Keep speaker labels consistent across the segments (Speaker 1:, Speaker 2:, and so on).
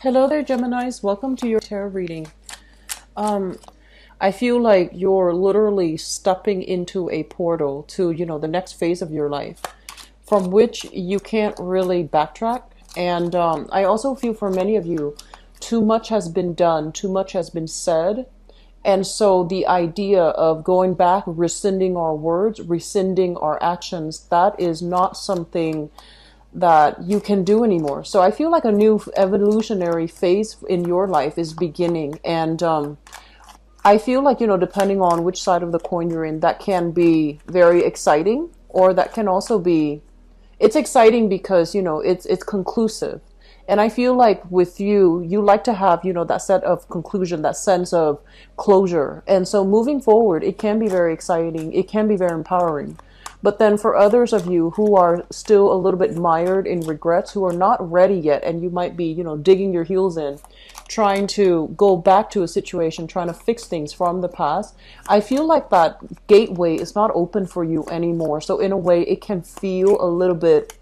Speaker 1: Hello there, Geminis. Welcome to your tarot reading. I feel like you're literally stepping into a portal to, the next phase of your life from which you can't really backtrack. And I also feel for many of you, too much has been done, too much has been said. And so the idea of going back, rescinding our words, rescinding our actions, that is not something that you can do anymore. So I feel like a new evolutionary phase in your life is beginning. And I feel like, depending on which side of the coin you're in, that can be very exciting, or that can also be, it's exciting because, it's conclusive. And I feel like with you, you like to have, that set of conclusion, that sense of closure. And so moving forward, it can be very exciting. It can be very empowering. But then for others of you who are still a little bit mired in regrets, who are not ready yet, and you might be, digging your heels in, trying to go back to a situation, trying to fix things from the past, I feel like that gateway is not open for you anymore. So in a way, it can feel a little bit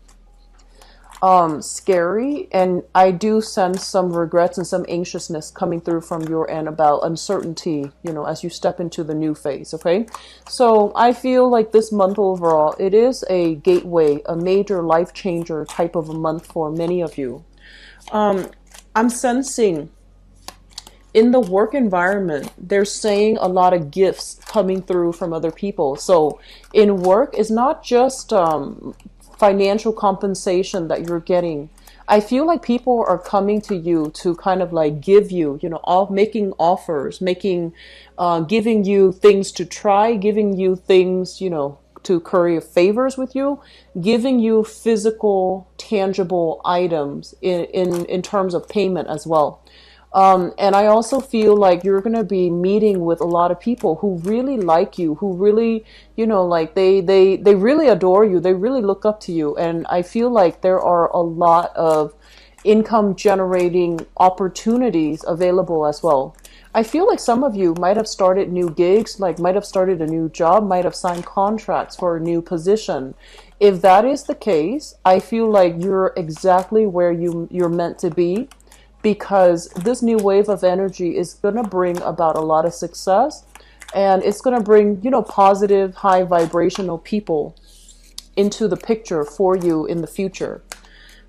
Speaker 1: scary, and I do sense some regrets and some anxiousness coming through from your end about uncertainty, as you step into the new phase. Okay, so I feel like this month overall, it is a gateway, a major life changer type of a month for many of you. I'm sensing in the work environment, they're saying a lot of gifts coming through from other people. So in work, it's not just financial compensation that you're getting. I feel like people are coming to you to kind of like give you, making offers, giving you things to try, giving you things, to curry favors with you, giving you physical, tangible items in terms of payment as well. And I also feel like you're going to be meeting with a lot of people who really like you, who really, they really adore you. They really look up to you. And I feel like there are a lot of income generating opportunities available as well. I feel like some of you might have started new gigs, might have started a new job, might have signed contracts for a new position. If that is the case, I feel like you're exactly where you're meant to be, because this new wave of energy is going to bring about a lot of success, and it's going to bring, positive, high vibrational people into the picture for you in the future.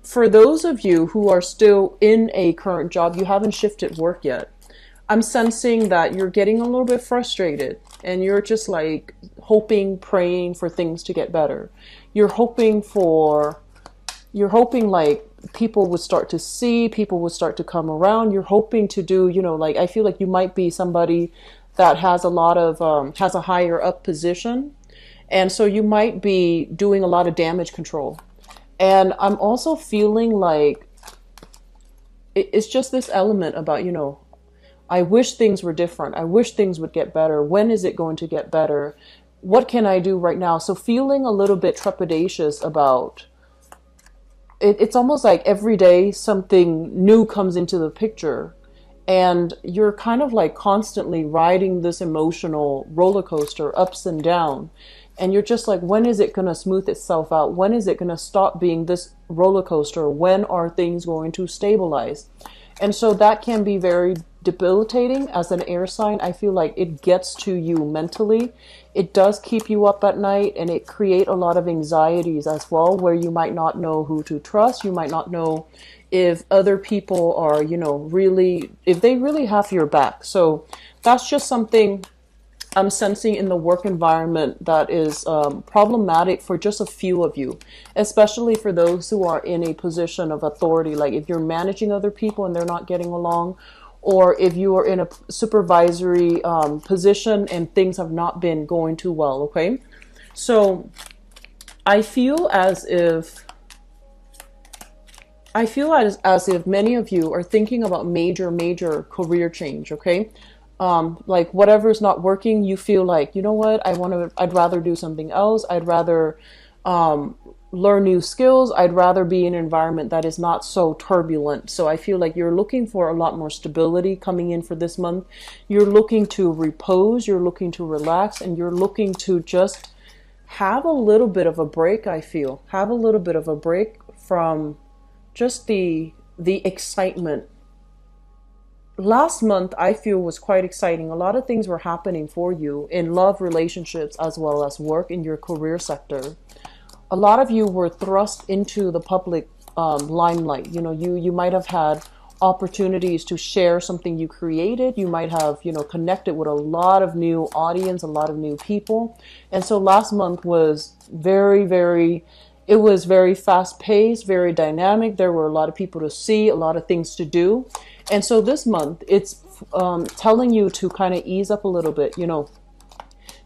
Speaker 1: For those of you who are still in a current job, you haven't shifted work yet, I'm sensing that you're getting a little bit frustrated, and you're just like hoping, praying for things to get better. You're hoping like people would start to see, people would start to come around. You're hoping to do, I feel like you might be somebody that has a lot of, has a higher up position. And so you might be doing a lot of damage control. And I'm also feeling like it's just this element about, I wish things were different. I wish things would get better. When is it going to get better? What can I do right now? So feeling a little bit trepidatious about it's almost like every day something new comes into the picture, and you're kind of like constantly riding this emotional roller coaster, ups and down. And you're just like, when is it going to smooth itself out? When is it going to stop being this roller coaster? When are things going to stabilize? And so that can be very debilitating as an air sign. I feel like it gets to you mentally. It does keep you up at night, and it create a lot of anxieties as well, where you might not know who to trust. You might not know if other people are, really, if they really have your back. So that's just something I'm sensing in the work environment that is problematic for just a few of you, especially for those who are in a position of authority. Like if you're managing other people and they're not getting along, or if you are in a supervisory position and things have not been going too well, okay? So I feel as if many of you are thinking about major career change, okay? Like whatever's not working, you feel like, you know what, I'd rather do something else. I'd rather learn new skills. I'd rather be in an environment that is not so turbulent. So I feel like you're looking for a lot more stability coming in for this month. You're looking to repose, you're looking to relax, and you're looking to just have a little bit of a break. I feel have a little bit of a break from just the excitement last month I feel was quite exciting. A lot of things were happening for you in love, relationships, as well as work in your career sector. A lot of you were thrust into the public limelight. You know, you might have had opportunities to share something you created. You might have, you know, connected with a lot of new audience, a lot of new people. And so last month was it was very fast paced, very dynamic. There were a lot of people to see, a lot of things to do. And so this month, it's telling you to kind of ease up a little bit, you know,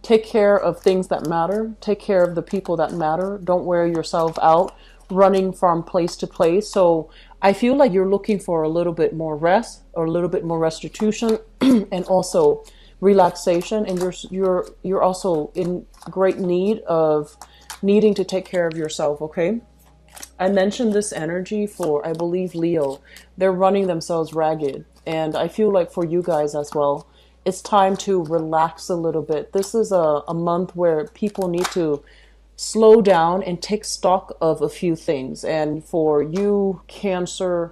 Speaker 1: take care of things that matter, take care of the people that matter. Don't wear yourself out running from place to place. So I feel like you're looking for a little bit more rest or a little bit more restitution and also relaxation. And you're also in great need of needing to take care of yourself, okay? I mentioned this energy for, I believe, Leo. They're running themselves ragged. And I feel like for you guys as well, it's time to relax a little bit. This is a month where people need to slow down and take stock of a few things. And for you, Capricorn,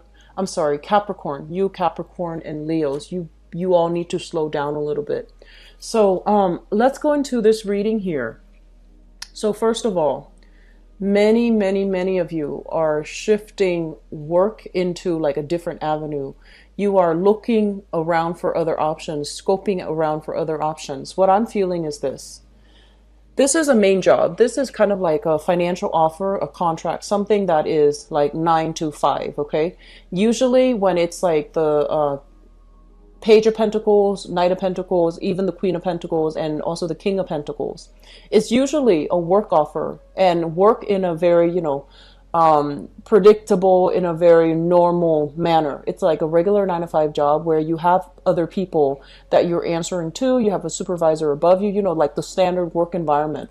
Speaker 1: you Capricorn and Leos, you all need to slow down a little bit. So let's go into this reading here. So first of all, many of you are shifting work into like a different avenue. You are looking around for other options, scoping around for other options. What I'm feeling is this. This is a main job. This is kind of like a financial offer, a contract, something that is like 9 to 5, okay? Usually when it's like the Page of Pentacles, Knight of Pentacles, even the Queen of Pentacles, and also the King of Pentacles. It's usually a work offer and work in a very, you know, predictable, in a very normal manner. It's like a regular 9 to 5 job where you have other people that you're answering to. You have a supervisor above you, you know, like the standard work environment.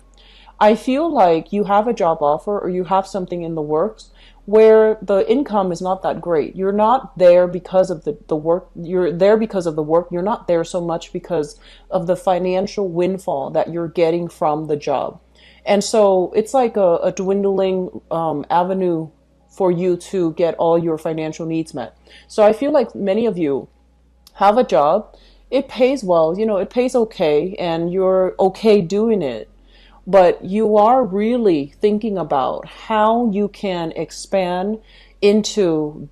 Speaker 1: I feel like you have a job offer or you have something in the works where the income is not that great. You're not there because of the work. You're there because of the work. You're not there so much because of the financial windfall that you're getting from the job. And so it's like a dwindling avenue for you to get all your financial needs met. So I feel like many of you have a job. It pays well, you know, it pays okay, and you're okay doing it. But you are really thinking about how you can expand into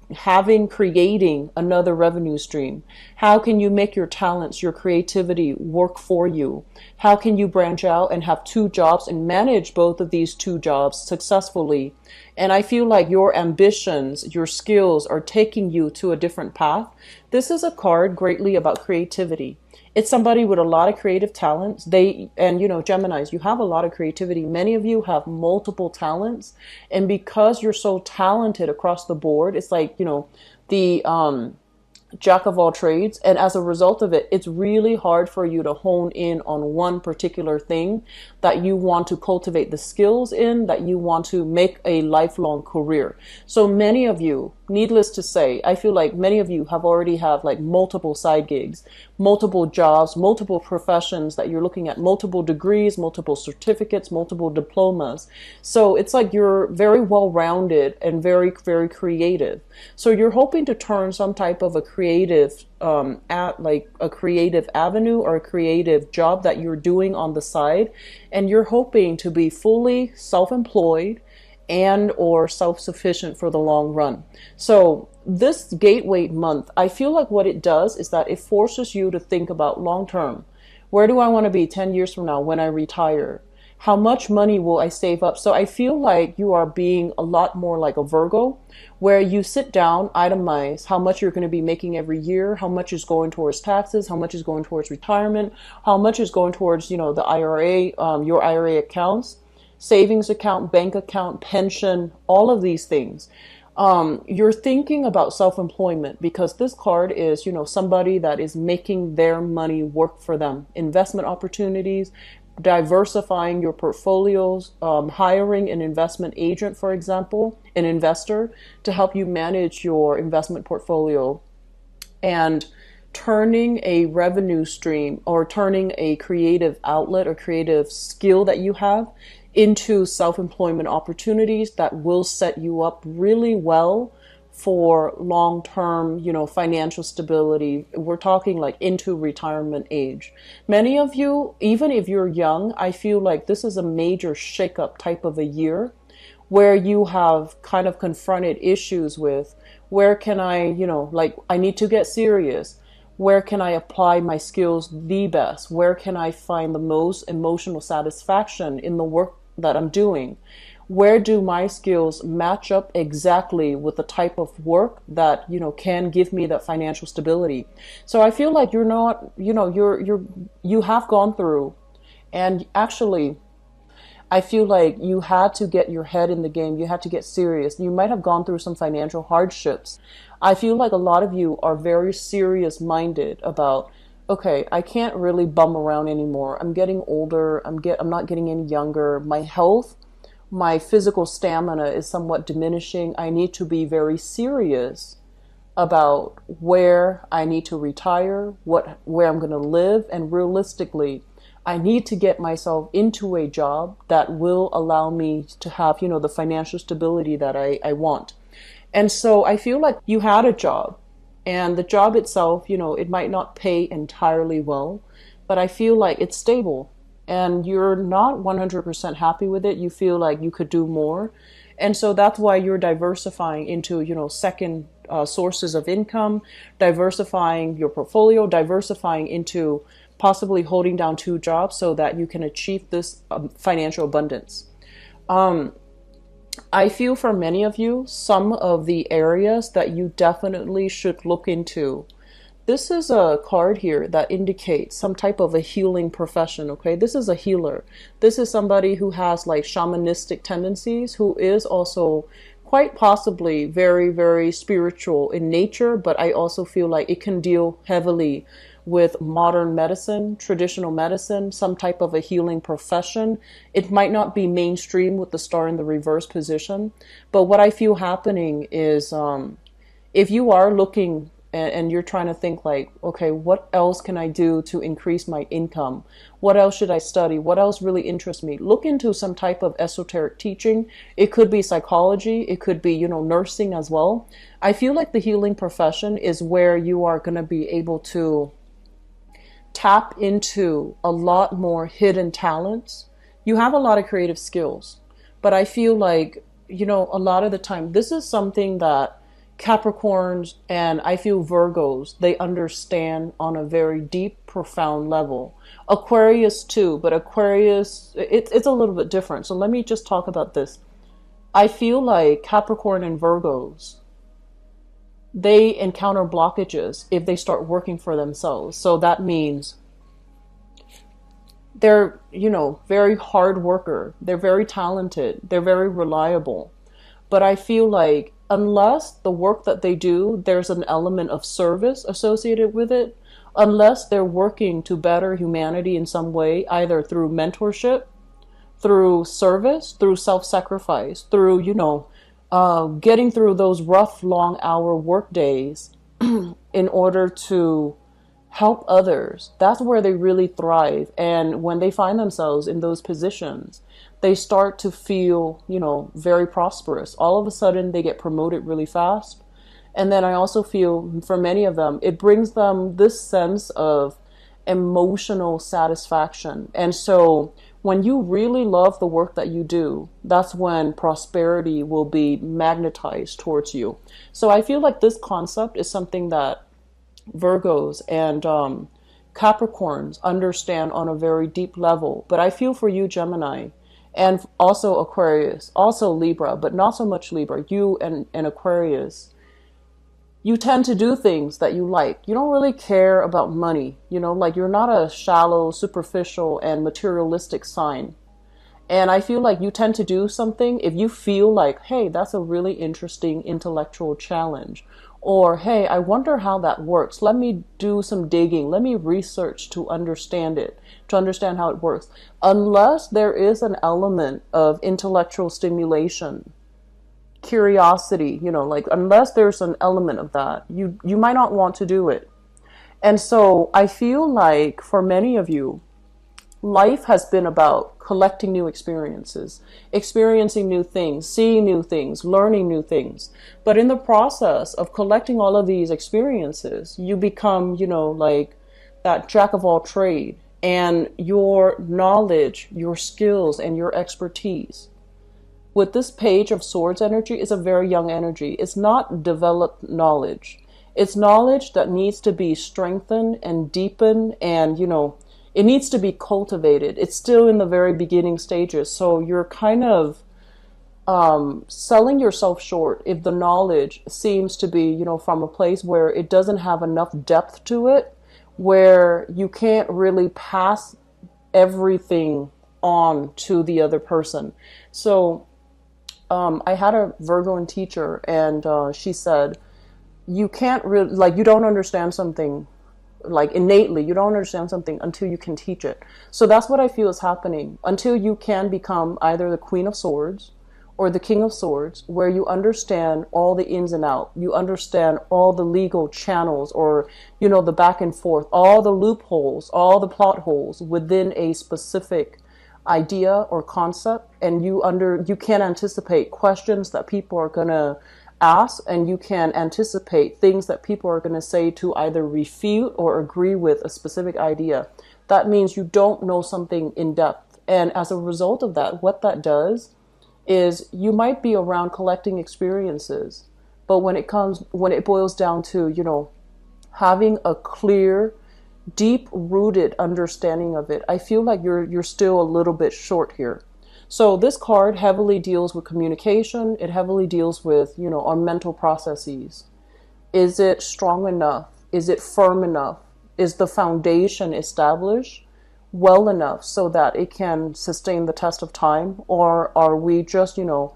Speaker 1: creating another revenue stream. How can you make your talents, your creativity work for you? How can you branch out and have 2 jobs and manage both of these 2 jobs successfully? And I feel like your ambitions, your skills are taking you to a different path. This is a card greatly about creativity. It's somebody with a lot of creative talents. And you know, Geminis, you have a lot of creativity. Many of you have multiple talents. And because you're so talented across the board, it's like, you know, the jack of all trades. And as a result of it, it's really hard for you to hone in on one particular thing that you want to cultivate the skills in, that you want to make a lifelong career. So many of you, needless to say, I feel like many of you already have like multiple side gigs, multiple jobs, multiple professions that you're looking at, multiple degrees, multiple certificates, multiple diplomas. So it's like you're very well-rounded and very creative. So you're hoping to turn some type of a creative a creative avenue or a creative job that you're doing on the side, and you're hoping to be fully self-employed and or self-sufficient for the long run. So this gateway month, I feel like what it does is that it forces you to think about long term. Where do I want to be 10 years from now when I retire? How much money will I save up? So I feel like you are being a lot more like a Virgo, where you sit down, itemize how much you're going to be making every year, how much is going towards taxes, how much is going towards retirement, how much is going towards, you know, the IRA, your IRA accounts, savings account, bank account, pension, all of these things. You're thinking about self-employment because this card is, you know, somebody that is making their money work for them. Investment opportunities, diversifying your portfolios, hiring an investment agent, for example, an investor to help you manage your investment portfolio, and turning a revenue stream or turning a creative outlet or creative skill that you have into self-employment opportunities that will set you up really well for long-term, financial stability. We're talking like into retirement age. Many of you, even if you're young, I feel like this is a major shakeup type of a year where you have kind of confronted issues with where can I, like I need to get serious. Where can I apply my skills the best? Where can I find the most emotional satisfaction in the work that I'm doing? Where do my skills match up exactly with the type of work that, can give me that financial stability? So I feel like you're not, you have gone through, and actually I feel like you had to get your head in the game. You had to get serious. You might have gone through some financial hardships. I feel like a lot of you are very serious minded about, okay, I can't really bum around anymore. I'm getting older. I'm not getting any younger. My health, my physical stamina is somewhat diminishing. I need to be very serious about where I need to retire, where I'm going to live, and realistically, I need to get myself into a job that will allow me to have, the financial stability that I want. And so I feel like you had a job, and the job itself, it might not pay entirely well, but I feel like it's stable and you're not 100% happy with it. You feel like you could do more. And so that's why you're diversifying into, second sources of income, diversifying your portfolio, diversifying into possibly holding down 2 jobs so that you can achieve this financial abundance. I feel for many of you, some of the areas that you definitely should look into. This is a card here that indicates some type of a healing profession, okay? This is a healer. This is somebody who has like shamanistic tendencies, who is also quite possibly very, very spiritual in nature, but I also feel like it can deal heavily with modern medicine, traditional medicine, some type of a healing profession. It might not be mainstream with the star in the reverse position, but what I feel happening is if you are looking and you're trying to think like, okay, what else can I do to increase my income? What else should I study? What else really interests me? Look into some type of esoteric teaching. It could be psychology. It could be, nursing as well. I feel like the healing profession is where you are going to be able to tap into a lot more hidden talents. You have a lot of creative skills, but I feel like, a lot of the time, this is something that Capricorns and I feel Virgos, they understand on a very deep, profound level. Aquarius too, but Aquarius, it's a little bit different. So let me just talk about this. I feel like Capricorn and Virgos, they encounter blockages if they start working for themselves. So that means they're, very hard worker. They're very talented. They're very reliable. But I feel like unless the work that they do, there's an element of service associated with it, unless they're working to better humanity in some way, either through mentorship, through service, through self-sacrifice, through, getting through those rough, long hour work days in order to help others. That's where they really thrive. And when they find themselves in those positions, they start to feel, very prosperous. All of a sudden, they get promoted really fast. And then I also feel for many of them, it brings them this sense of emotional satisfaction. And so when you really love the work that you do, that's when prosperity will be magnetized towards you. So I feel like this concept is something that Virgos and Capricorns understand on a very deep level. But I feel for you, Gemini, and also Aquarius, also Libra, but not so much Libra, you and Aquarius, you tend to do things that you like. You don't really care about money, like you're not a shallow, superficial, and materialistic sign. And I feel like you tend to do something if you feel like, hey, that's a really interesting intellectual challenge. Or, hey, I wonder how that works. Let me do some digging. Let me research to understand it, to understand how it works. Unless there is an element of intellectual stimulation, curiosity, unless there's an element of that, you might not want to do it. And so I feel like for many of you, life has been about collecting new experiences, experiencing new things, seeing new things, learning new things. But in the process of collecting all of these experiences, you become, you know, like that jack of all trade, and your knowledge, your skills, and your expertise with this Page of Swords energy is a very young energy. It's not developed knowledge. It's knowledge that needs to be strengthened and deepened, and, you know, it needs to be cultivated. It's still in the very beginning stages. So you're kind of selling yourself short if the knowledge seems to be, you know, from a place where it doesn't have enough depth to it, where you can't really pass everything on to the other person. So I had a Virgoan teacher, and she said, you can't really, like, you don't understand something, like innately, you don't understand something until you can teach it. So that's what I feel is happening. Until you can become either the Queen of Swords or the King of Swords, where you understand all the ins and outs, you understand all the legal channels, or, you know, the back and forth, all the loopholes, all the plot holes within a specific idea or concept, and you can anticipate questions that people are gonna ask, and you can anticipate things that people are gonna say to either refute or agree with a specific idea. That means you don't know something in depth, and as a result of that, what that does is you might be around collecting experiences, but when it boils down to, you know, having a clear, deep-rooted understanding of it, I feel like you're still a little bit short here. So this card heavily deals with communication. It heavily deals with, you know, our mental processes. Is it strong enough? Is it firm enough? Is the foundation established well enough so that it can sustain the test of time? Or are we just, you know,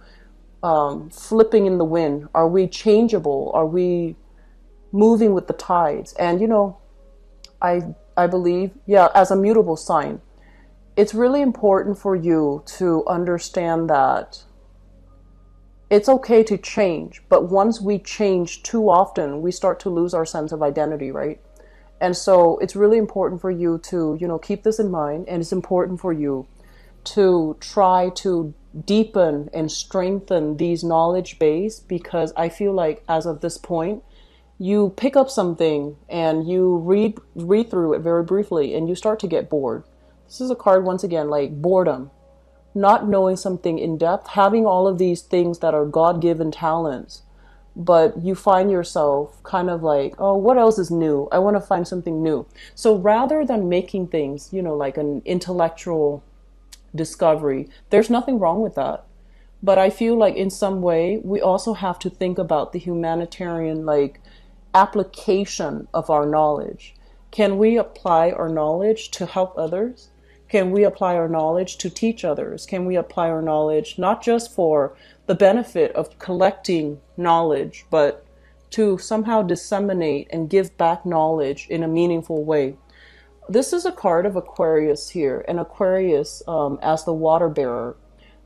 Speaker 1: flipping in the wind? Are we changeable? Are we moving with the tides? And, you know, I believe, yeah, as a mutable sign, it's really important for you to understand that it's okay to change, but once we change too often, we start to lose our sense of identity, right? And so it's really important for you to, you know, keep this in mind, and it's important for you to try to deepen and strengthen these knowledge base, because I feel like as of this point, you pick up something and you read through it very briefly, and you start to get bored. This is a card, once again, like boredom, not knowing something in depth, having all of these things that are God-given talents, but you find yourself kind of like, oh, what else is new? I want to find something new. So rather than making things, you know, like an intellectual discovery, there's nothing wrong with that. But I feel like in some way, we also have to think about the humanitarian, like, application of our knowledge. Can we apply our knowledge to help others? Can we apply our knowledge to teach others? Can we apply our knowledge not just for the benefit of collecting knowledge, but to somehow disseminate and give back knowledge in a meaningful way? This is a card of Aquarius here, and Aquarius, as the water bearer,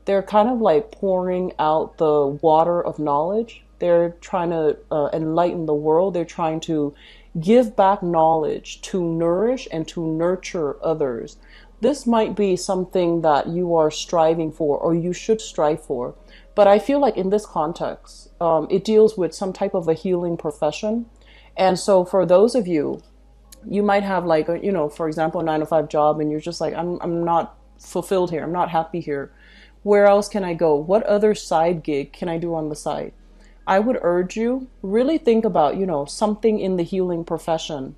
Speaker 1: they're kind of like pouring out the water of knowledge. They're trying to enlighten the world. They're trying to give back knowledge to nourish and to nurture others. This might be something that you are striving for, or you should strive for. But I feel like in this context, it deals with some type of a healing profession. And so for those of you, you might have like, you know, for example, a 9-to-5 job, and you're just like, I'm not fulfilled here. I'm not happy here. Where else can I go? What other side gig can I do on the side? I would urge you, really think about, you know, something in the healing profession,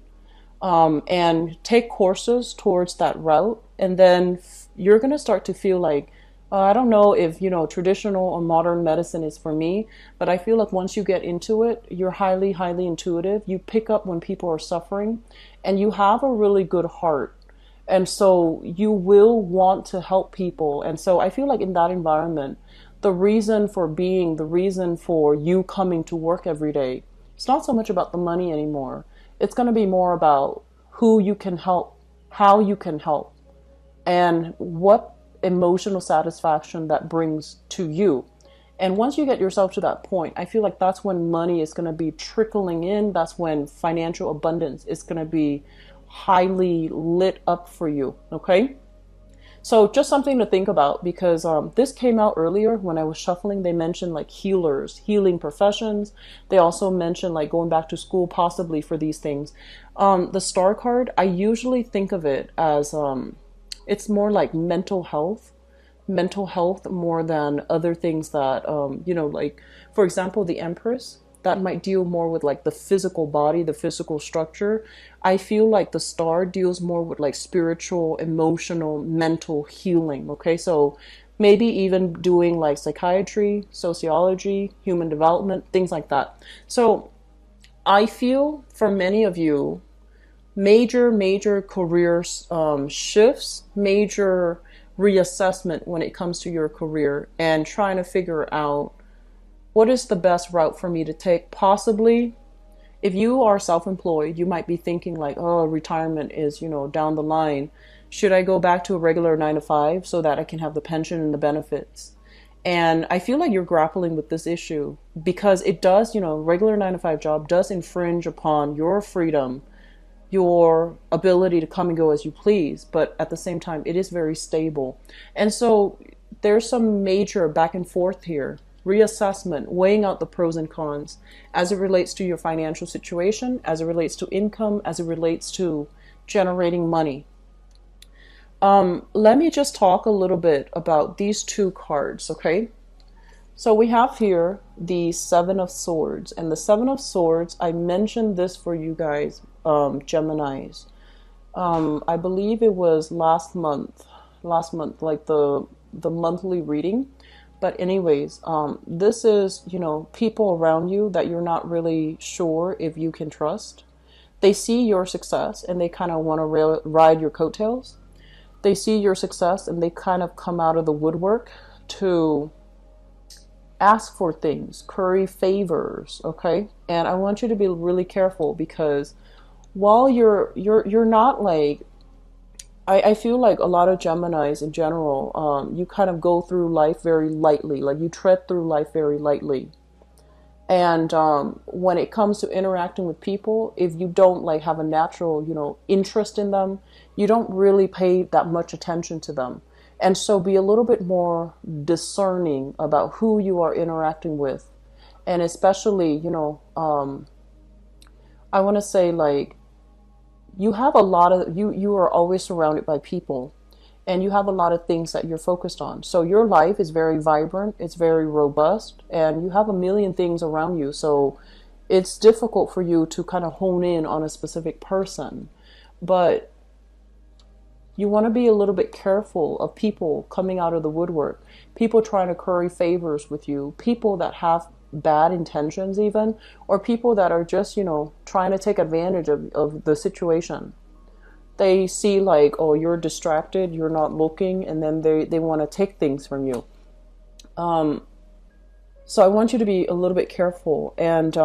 Speaker 1: and take courses towards that route. And then you're going to start to feel like, I don't know if, you know, traditional or modern medicine is for me, but I feel like once you get into it, you're highly, highly intuitive. You pick up when people are suffering, and you have a really good heart. And so you will want to help people. And so I feel like in that environment, the reason for being, the reason for you coming to work every day, it's not so much about the money anymore. It's going to be more about who you can help, how you can help, and what emotional satisfaction that brings to you. And once you get yourself to that point, I feel like that's when money is going to be trickling in. That's when financial abundance is going to be highly lit up for you. Okay. So just something to think about, because this came out earlier when I was shuffling. They mentioned like healers, healing professions. They also mentioned like going back to school possibly for these things. The star card, I usually think of it as it's more like mental health more than other things that like for example the Empress, that might deal more with like the physical body, the physical structure. I feel like the star deals more with like spiritual, emotional, mental healing. Okay, so maybe even doing like psychiatry, sociology, human development, things like that. So I feel for many of you, major career shifts, major reassessment when it comes to your career, and trying to figure out what is the best route for me to take. Possibly, if you are self-employed, you might be thinking like, oh, retirement is, down the line. Should I go back to a regular 9 to 5 so that I can have the pension and the benefits? And I feel like you're grappling with this issue because it does, regular 9 to 5 job does infringe upon your freedom, your ability to come and go as you please, but at the same time, it is very stable. And so there's some major back and forth here, reassessment, weighing out the pros and cons as it relates to your financial situation, as it relates to income, as it relates to generating money. Let me just talk a little bit about these two cards, okay? So we have here the Seven of Swords, and the Seven of Swords, I mentioned this for you guys, Geminis. I believe it was last month, like the monthly reading. But anyways, this is, people around you that you're not really sure if you can trust. They see your success and they kind of want to ride your coattails. They see your success and they kind of come out of the woodwork to ask for things, curry favors, okay? And I want you to be really careful, because while you're not like, I feel like a lot of Geminis in general, you kind of go through life very lightly, like you tread through life very lightly. And when it comes to interacting with people, if you don't like have a natural, interest in them, you don't really pay that much attention to them. And so be a little bit more discerning about who you are interacting with. And especially, I want to say like, you have a lot of, you are always surrounded by people, and you have a lot of things that you're focused on. So your life is very vibrant, it's very robust, and you have a million things around you. So it's difficult for you to kind of hone in on a specific person. But you want to be a little bit careful of people coming out of the woodwork, people trying to curry favors with you, people that have bad intentions even, or people that are just, trying to take advantage of the situation. They see like, oh, you're distracted, you're not looking, and then they want to take things from you. So I want you to be a little bit careful. And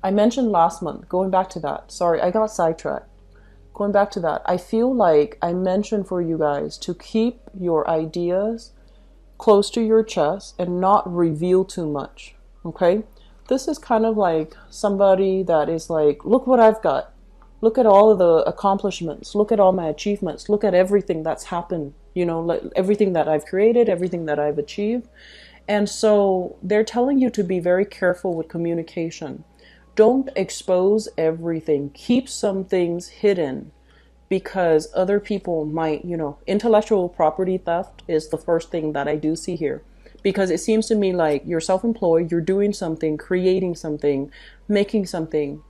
Speaker 1: I mentioned last month, going back to that, sorry, I got sidetracked. Going back to that, I feel like I mentioned for you guys to keep your ideas close to your chest and not reveal too much, okay? This is kind of like somebody that is like, look what I've got. Look at all of the accomplishments. Look at all my achievements. Look at everything that's happened, like everything that I've created, everything that I've achieved. And so they're telling you to be very careful with communication. Don't expose everything. Keep some things hidden, because other people might, intellectual property theft is the first thing that I do see here. Because it seems to me like you're self-employed, you're doing something, creating something, making something,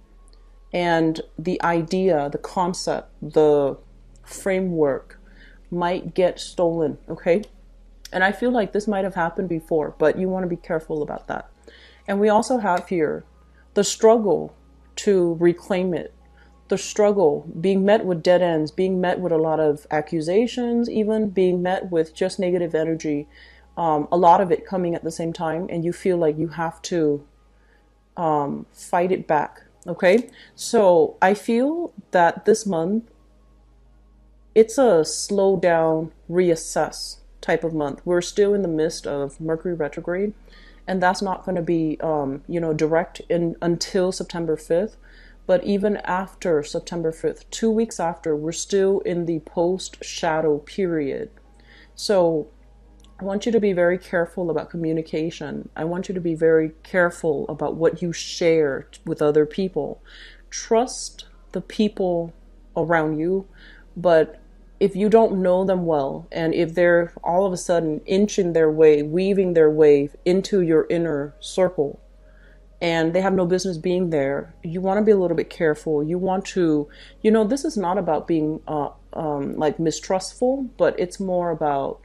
Speaker 1: and the idea, the concept, the framework might get stolen, okay? And I feel like this might have happened before, but you want to be careful about that. And we also have here the struggle to reclaim it, the struggle, being met with dead ends, being met with a lot of accusations, even being met with just negative energy, a lot of it coming at the same time, and you feel like you have to fight it back, okay? So I feel that this month, it's a slow down, reassess type of month. We're still in the midst of Mercury retrograde, and that's not going to be, direct until September 5th. But even after September 5th, 2 weeks after, we're still in the post-shadow period. So I want you to be very careful about communication. I want you to be very careful about what you share with other people. Trust the people around you, but if you don't know them well, and if they're all of a sudden inching their way, weaving their way into your inner circle, and they have no business being there, you want to be a little bit careful. You want to, this is not about being like mistrustful, but it's more about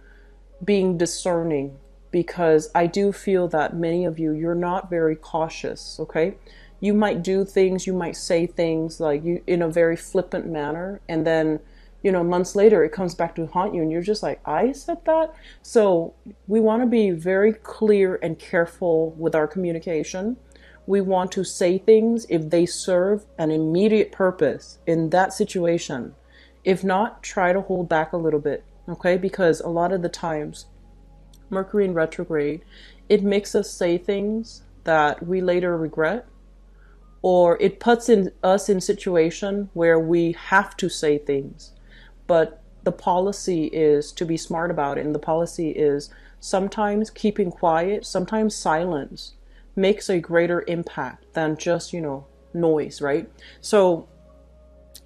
Speaker 1: being discerning, because I do feel that many of you, you're not very cautious, okay? You might do things, you might say things like you in a very flippant manner, and then months later it comes back to haunt you and you're just like, I said that? So we want to be very clear and careful with our communication. We want to say things if they serve an immediate purpose in that situation. If not, try to hold back a little bit, okay? Because a lot of the times, Mercury in retrograde, it makes us say things that we later regret, or it puts us in situation where we have to say things. But the policy is to be smart about it, and the policy is sometimes keeping quiet, sometimes silence makes a greater impact than just, noise, right? So,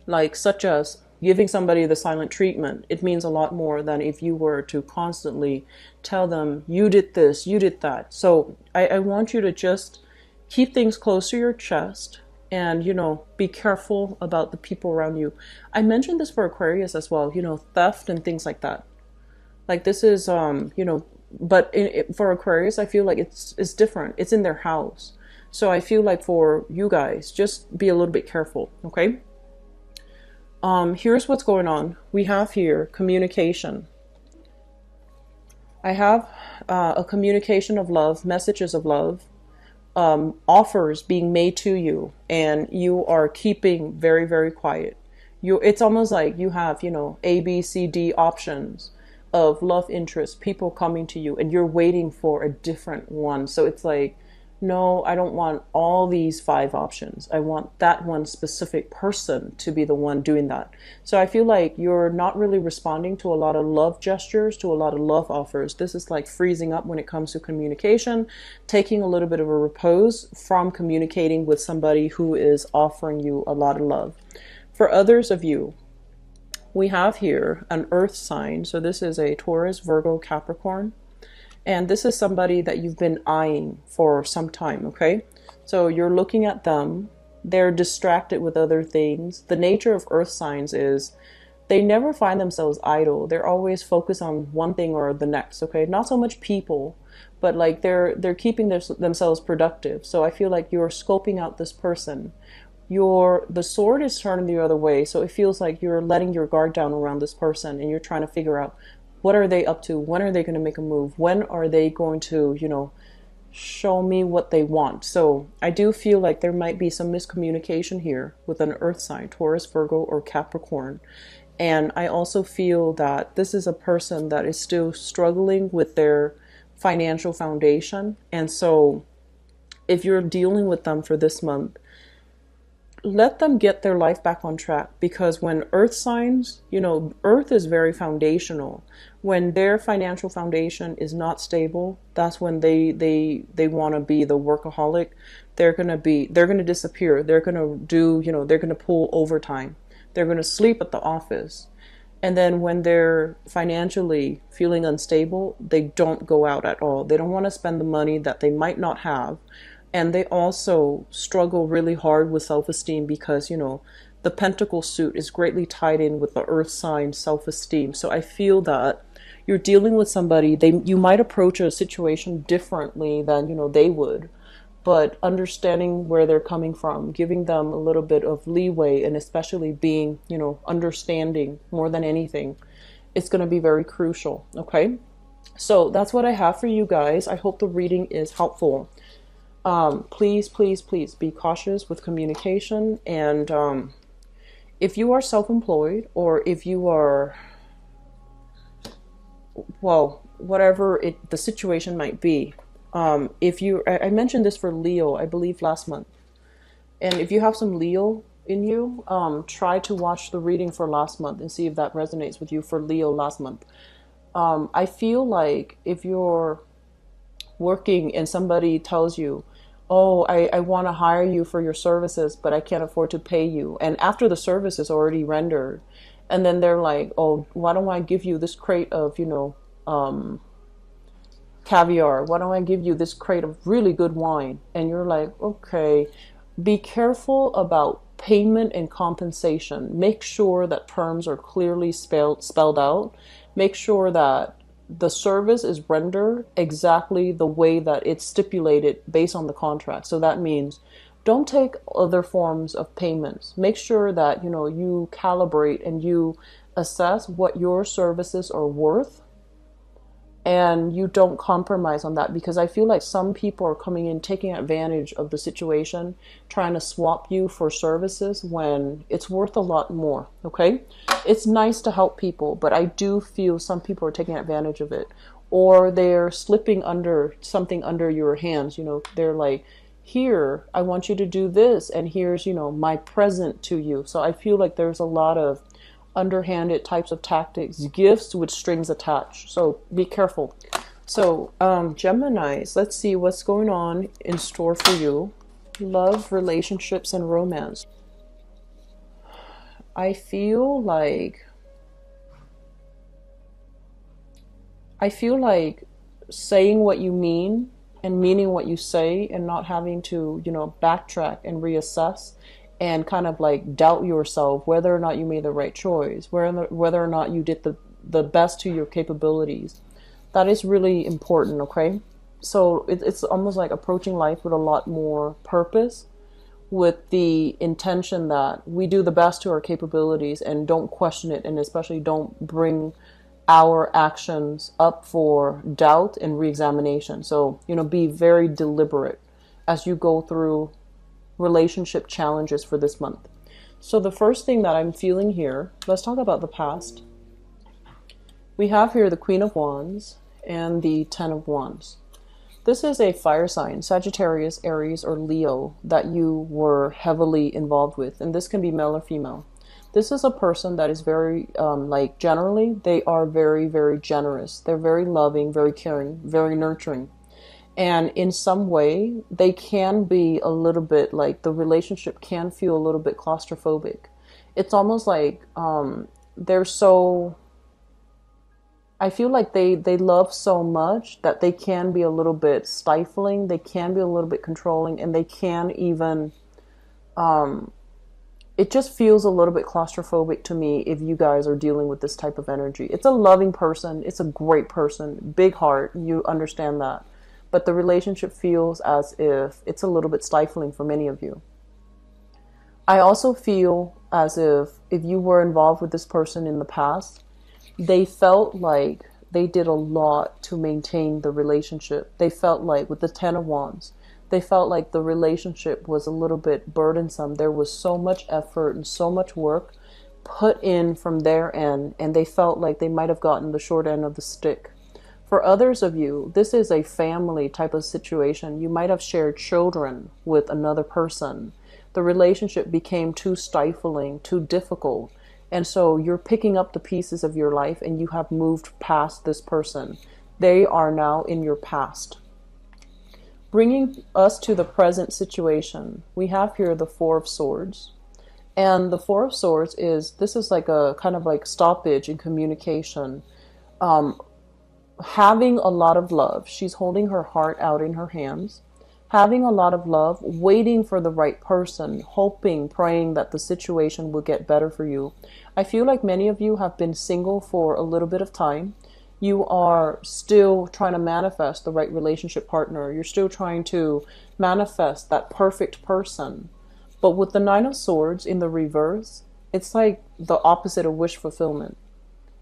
Speaker 1: like, such as giving somebody the silent treatment, it means a lot more than if you were to constantly tell them, you did this, you did that. So I want you to just keep things close to your chest and, be careful about the people around you. I mentioned this for Aquarius as well, theft and things like that. Like, this is, but for Aquarius, I feel like it's different. It's in their house. So I feel like for you guys, just be a little bit careful, okay? Here's what's going on. We have here communication. I have a communication of love, messages of love, offers being made to you, and you are keeping very, very quiet. It's almost like you have, A, B, C, D options of love interest, people coming to you, and you're waiting for a different one. So it's like, no, I don't want all these 5 options. I want that one specific person to be the one doing that. So I feel like you're not really responding to a lot of love gestures, to a lot of love offers. This is like freezing up when it comes to communication, taking a little bit of a repose from communicating with somebody who is offering you a lot of love. For others of you, we have here an earth sign. So this is a Taurus, Virgo, Capricorn. And this is somebody that you've been eyeing for some time, okay? So you're looking at them. They're distracted with other things. The nature of earth signs is they never find themselves idle. They're always focused on one thing or the next, okay? Not so much people, but like they're keeping themselves productive. So I feel like you're scoping out this person. The sword is turning the other way, so it feels like you're letting your guard down around this person, and you're trying to figure out, what are they up to? When are they going to make a move? When are they going to, show me what they want? So I do feel like there might be some miscommunication here with an earth sign, Taurus, Virgo, or Capricorn. And I also feel that this is a person that is still struggling with their financial foundation. And so if you're dealing with them for this month, let them get their life back on track, because when earth signs, earth is very foundational. When their financial foundation is not stable, that's when they want to be the workaholic. They're going to disappear. They're going to do, they're going to pull overtime. They're going to sleep at the office. And then when they're financially feeling unstable, they don't go out at all. They don't want to spend the money that they might not have. And they also struggle really hard with self-esteem because, the pentacle suit is greatly tied in with the earth sign self-esteem. So I feel that you're dealing with somebody, you might approach a situation differently than, they would. But understanding where they're coming from, giving them a little bit of leeway, and especially being, understanding more than anything, it's going to be very crucial, okay? So that's what I have for you guys. I hope the reading is helpful. Please, please, please be cautious with communication. And if you are self-employed, or if you are, well, whatever the situation might be, I mentioned this for Leo, I believe last month. And if you have some Leo in you, try to watch the reading for last month and see if that resonates with you for Leo last month. I feel like if you're working and somebody tells you, oh, I want to hire you for your services, but I can't afford to pay you. And after the service is already rendered, and then they're like, oh, why don't I give you this crate of, caviar? Why don't I give you this crate of really good wine? And you're like, okay, be careful about payment and compensation. Make sure that terms are clearly spelled out. Make sure that the service is rendered exactly the way that it's stipulated based on the contract. So that means don't take other forms of payments. Make sure that, you calibrate and you assess what your services are worth, and you don't compromise on that, because I feel like some people are coming in taking advantage of the situation, trying to swap you for services when it's worth a lot more. Okay, it's nice to help people, but I do feel some people are taking advantage of it, or they're slipping under something under your hands. They're like, here, I want you to do this, and here's my present to you. So I feel like there's a lot of underhanded types of tactics, gifts with strings attached. So be careful. So Geminis, let's see what's going on in store for you. Love, relationships, and romance. I feel like saying what you mean and meaning what you say, and not having to backtrack and reassess and kind of like doubt yourself whether or not you made the right choice, whether or not you did the best to your capabilities. That is really important, okay? So it's almost like approaching life with a lot more purpose, with the intention that we do the best to our capabilities and don't question it, and especially don't bring our actions up for doubt and reexamination. So, be very deliberate as you go through relationship challenges for this month. So the first thing that I'm feeling here, let's talk about the past. We have here the Queen of Wands and the Ten of Wands. This is a fire sign, Sagittarius, Aries, or Leo, that you were heavily involved with. And this can be male or female. This is a person that is very, generally, they are very, very generous. They're very loving, very caring, very nurturing. And in some way, they can be a little bit like, the relationship can feel a little bit claustrophobic. It's almost like they're so, I feel like they love so much that they can be a little bit stifling, they can be a little bit controlling, and they can even, it just feels a little bit claustrophobic to me if you guys are dealing with this type of energy. It's a loving person, it's a great person, big heart, you understand that. But the relationship feels as if it's a little bit stifling for many of you. I also feel as if you were involved with this person in the past, they felt like they did a lot to maintain the relationship. They felt like, with the Ten of Wands, they felt like the relationship was a little bit burdensome. There was so much effort and so much work put in from their end, and they felt like they might have gotten the short end of the stick. For others of you, this is a family type of situation. You might have shared children with another person. The relationship became too stifling, too difficult. And so you're picking up the pieces of your life and you have moved past this person. They are now in your past. Bringing us to the present situation, we have here the Four of Swords. And the Four of Swords this is like a kind of like stoppage in communication. Having a lot of love. She's holding her heart out in her hands. Having a lot of love, waiting for the right person, hoping, praying that the situation will get better for you. I feel like many of you have been single for a little bit of time. You are still trying to manifest the right relationship partner. You're still trying to manifest that perfect person. But with the Nine of Swords in the reverse, it's like the opposite of wish fulfillment.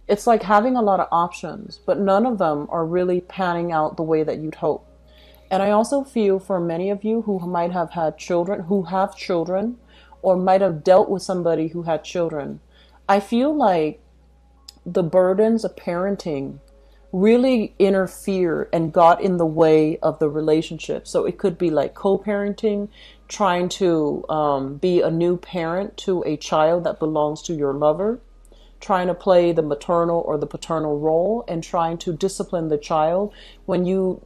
Speaker 1: It's like having a lot of options, but none of them are really panning out the way that you'd hope. And I also feel for many of you who might have had children, who have children, or might have dealt with somebody who had children, I feel like the burdens of parenting really interfered and got in the way of the relationship. So it could be like co-parenting, trying to be a new parent to a child that belongs to your lover, trying to play the maternal or the paternal role, and trying to discipline the child when you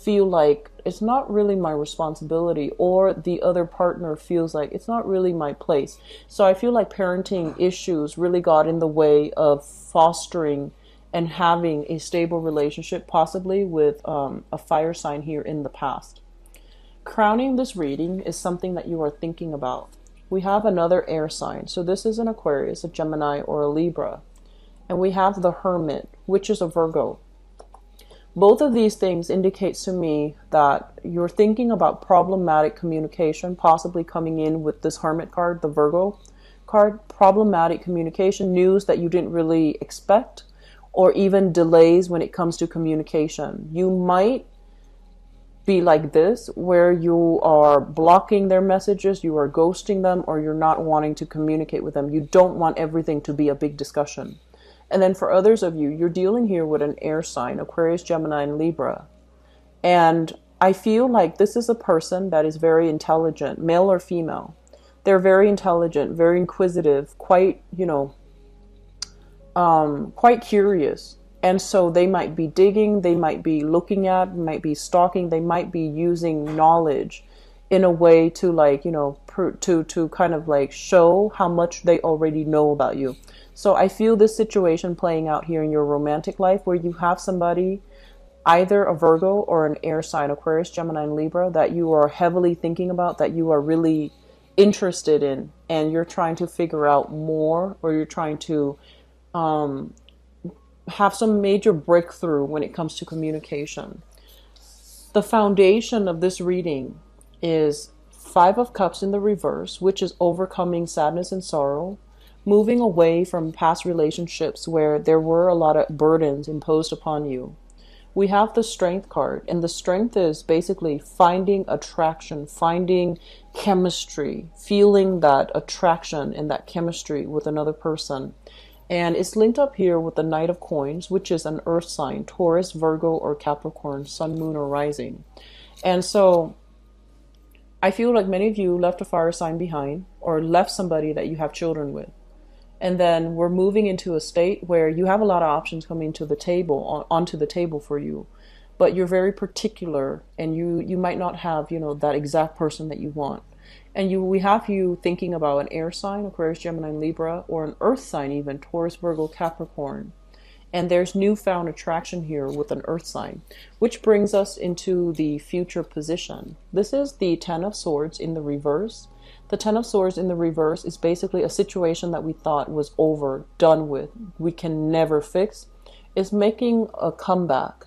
Speaker 1: feel like it's not really my responsibility, or the other partner feels like it's not really my place. So I feel like parenting issues really got in the way of fostering and having a stable relationship, possibly with a fire sign here in the past. Crowning this reading is something that you are thinking about. We have another air sign. So this is an Aquarius, a Gemini, or a Libra. And we have the Hermit, which is a Virgo. Both of these things indicates to me that you're thinking about problematic communication, possibly coming in with this Hermit card, the Virgo card. Problematic communication, news that you didn't really expect, or even delays when it comes to communication. You might be like this, where you are blocking their messages, you are ghosting them, or you're not wanting to communicate with them. You don't want everything to be a big discussion. And then for others of you, you're dealing here with an air sign, Aquarius, Gemini, and Libra. And I feel like this is a person that is very intelligent, male or female. They're very intelligent, very inquisitive, quite, quite curious. And so they might be digging, they might be looking at, might be stalking, they might be using knowledge in a way to to kind of like show how much they already know about you. So I feel this situation playing out here in your romantic life, where you have somebody, either a Virgo or an air sign, Aquarius, Gemini, and Libra, that you are heavily thinking about, that you are really interested in, and you're trying to figure out more, or you're trying to have some major breakthrough when it comes to communication. The foundation of this reading is Five of Cups in the reverse, which is overcoming sadness and sorrow, moving away from past relationships where there were a lot of burdens imposed upon you. We have the Strength card, and the Strength is basically finding attraction, finding chemistry, feeling that attraction and that chemistry with another person. And it's linked up here with the Knight of Coins, which is an earth sign, Taurus, Virgo, or Capricorn, sun, moon, or rising. And so I feel like many of you left a fire sign behind, or left somebody that you have children with. And then we're moving into a state where you have a lot of options coming to the table, onto the table for you. But you're very particular, and you might not have, that exact person that you want. And we have you thinking about an air sign, Aquarius, Gemini, and Libra, or an earth sign even, Taurus, Virgo, Capricorn. And there's newfound attraction here with an earth sign, which brings us into the future position. This is the Ten of Swords in the reverse. The Ten of Swords in the reverse is basically a situation that we thought was over, done with, we can never fix. It's making a comeback.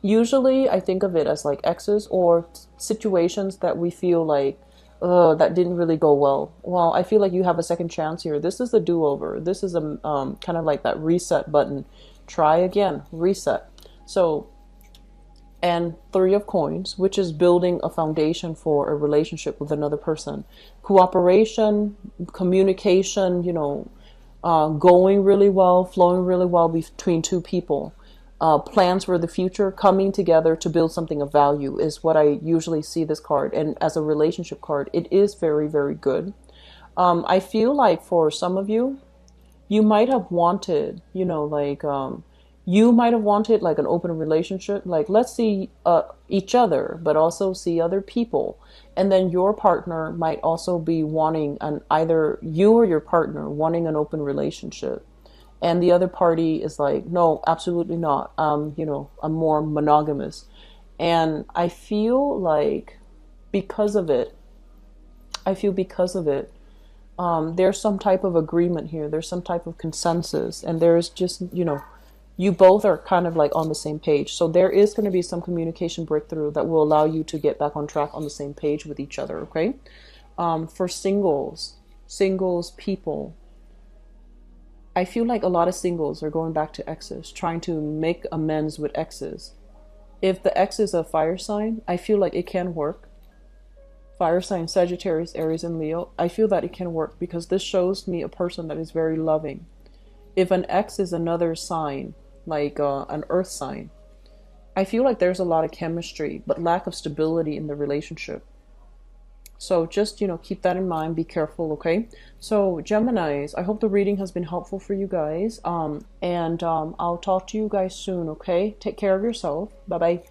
Speaker 1: Usually I think of it as like exes, or situations that we feel like, that didn't really go well. Well, I feel like you have a second chance here. This is a do-over. This is a kind of like that reset button. Try again, reset. So, and Three of Coins, which is building a foundation for a relationship with another person. Cooperation, communication, going really well, flowing really well between two people. Plans for the future, coming together to build something of value is what I usually see this card. And as a relationship card, it is very, very good. I feel like for some of you, you might have wanted, you might have wanted like an open relationship, like let's see each other, but also see other people. And then your partner might also be wanting either you or your partner wanting an open relationship. And the other party is like, no, absolutely not. I'm more monogamous. And I feel like because of it, there's some type of agreement here. There's some type of consensus. And there's just, you both are kind of like on the same page. So there is going to be some communication breakthrough that will allow you to get back on track on the same page with each other, okay? For singles people, I feel like a lot of singles are going back to exes, trying to make amends with exes. If the ex is a fire sign, I feel like it can work. Fire sign, Sagittarius, Aries, and Leo, I feel that it can work because this shows me a person that is very loving. If an ex is another sign, like an earth sign. I feel like there's a lot of chemistry, but lack of stability in the relationship. So just, keep that in mind. Be careful, okay? So Geminis, I hope the reading has been helpful for you guys. And I'll talk to you guys soon, okay? Take care of yourself. Bye-bye.